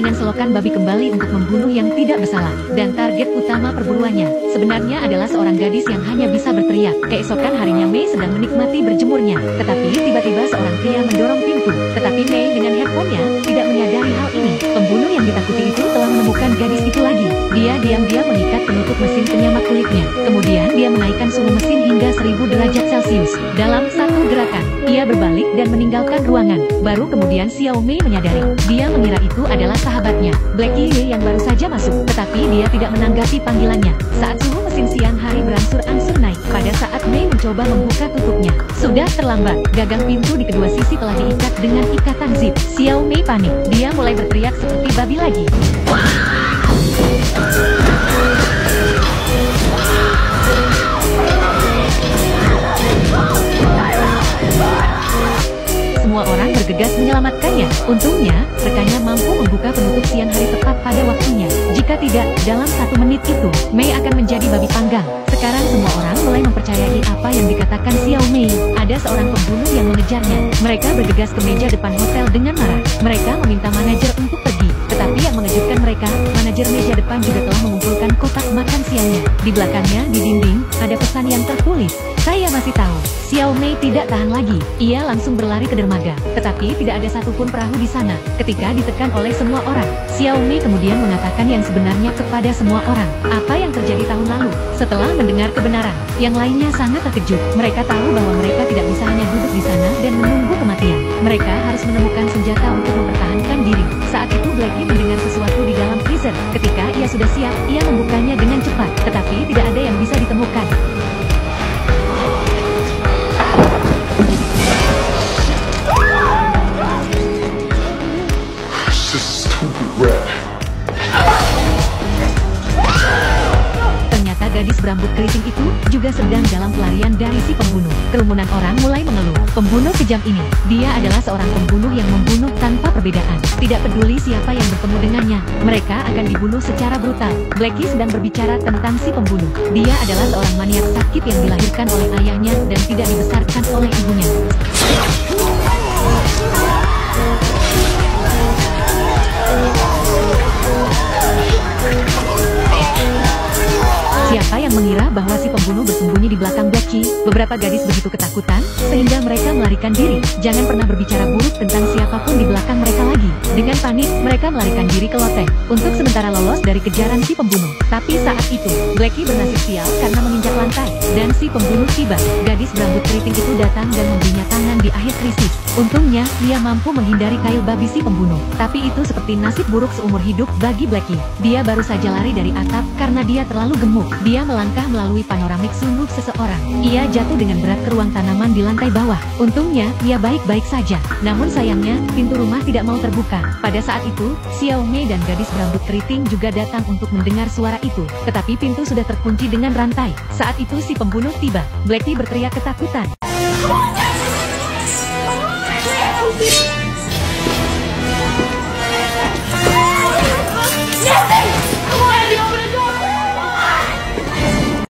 dengan selokan babi kembali untuk membunuh yang tidak bersalah. Dan target utama perburuannya sebenarnya adalah seorang gadis yang hanya bisa berteriak. Keesokan harinya Mei sedang menikmati berjemurnya. Tetapi tiba-tiba seorang pria mendorong pintu. Tetapi Mei dengan handphonenya tidak menyadari hal ini. Pembunuh yang ditakuti itu telah menemukan gadis itu lagi. Dia diam-diam mengikat penutup mesin penyamak kulitnya. Kemudian dia menaikkan suhu mesin hingga 1000 derajat Celcius. Dalam satu gerakan, ia berbalik dan meninggalkan ruangan. Baru kemudian Xiao Mei menyadari. Dia mengira itu adalah sahabatnya, Blackie Ye yang baru saja masuk. Tetapi dia tidak menanggapi panggilannya. Saat suhu mesin siang hari berangsur-angsur naik, pada saat Mei mencoba membuka tutupnya, sudah terlambat. Gagang pintu di kedua sisi telah diikat dengan ikatan zip. Xiao Mei panik. Dia mulai berteriak seperti babi lagi. Semua orang bergegas menyelamatkannya. Untungnya, rekannya mampu membuka penutup siang hari tepat pada waktunya. Jika tidak, dalam 1 menit itu, Mei akan menjadi babi panggang. Sekarang semua orang mulai mempercayai apa yang dikatakan Xiao Mei. Ada seorang pembunuh yang mengejarnya. Mereka bergegas ke meja depan hotel dengan marah. Mereka meminta manajer untuk pergi. Tetapi yang mengejutkan mereka, manajer meja depan juga telah mengumpulkan kotak makan siangnya. Di belakangnya, di dinding, ada pesan yang tertulis. Saya masih tahu. Xiao Mei tidak tahan lagi. Ia langsung berlari ke dermaga. Tetapi tidak ada satupun perahu di sana. Ketika ditekan oleh semua orang, Xiao Mei kemudian mengatakan yang sebenarnya kepada semua orang. Apa yang terjadi tahun lalu? Setelah mendengar kebenaran, yang lainnya sangat terkejut. Mereka tahu bahwa mereka tidak bisa hanya duduk di sana dan menunggu kematian. Mereka harus menemukan senjata untuk mempertahankan diri. Saat itu Blackie mendengar sesuatu di dalam freezer. Ketika ia sudah siap, ia membukanya dengan cepat. Tetapi tidak ada yang bisa ditemukan. Ternyata gadis berambut keriting itu juga sedang dalam pelarian dari si pembunuh. Kerumunan orang mulai mengeluh. Pembunuh kejam ini, dia adalah seorang pembunuh yang membunuh tanpa perbedaan. Tidak peduli siapa yang bertemu dengannya, mereka akan dibunuh secara brutal. Blackie sedang berbicara tentang si pembunuh. Dia adalah seorang maniak sakit yang dilahirkan oleh ayahnya dan tidak dibesarkan oleh ibunya. Siapa yang mengira bahwa si pembunuh bersembunyi di belakang Blackie? Beberapa gadis begitu ketakutan, sehingga mereka melarikan diri. Jangan pernah berbicara buruk tentang siapapun di belakang mereka lagi. Dengan panik, mereka melarikan diri ke loteng, untuk sementara lolos dari kejaran si pembunuh. Tapi saat itu, Blackie bernasib sial karena menginjak lantai, dan si pembunuh tiba. Gadis berambut keriting itu datang dan memberinya tangan di akhir krisis. Untungnya, dia mampu menghindari kail babi si pembunuh. Tapi itu seperti nasib buruk seumur hidup bagi Blackie. Dia baru saja lari dari atap karena dia terlalu gemuk. Dia melangkah melalui panoramik sumbu seseorang. Ia jatuh dengan berat ke ruang tanaman di lantai bawah. Untungnya, ia baik-baik saja. Namun sayangnya, pintu rumah tidak mau terbuka. Pada saat itu, Xiao Mei dan gadis berambut keriting juga datang untuk mendengar suara itu. Tetapi pintu sudah terkunci dengan rantai. Saat itu si pembunuh tiba. Blackie berteriak ketakutan.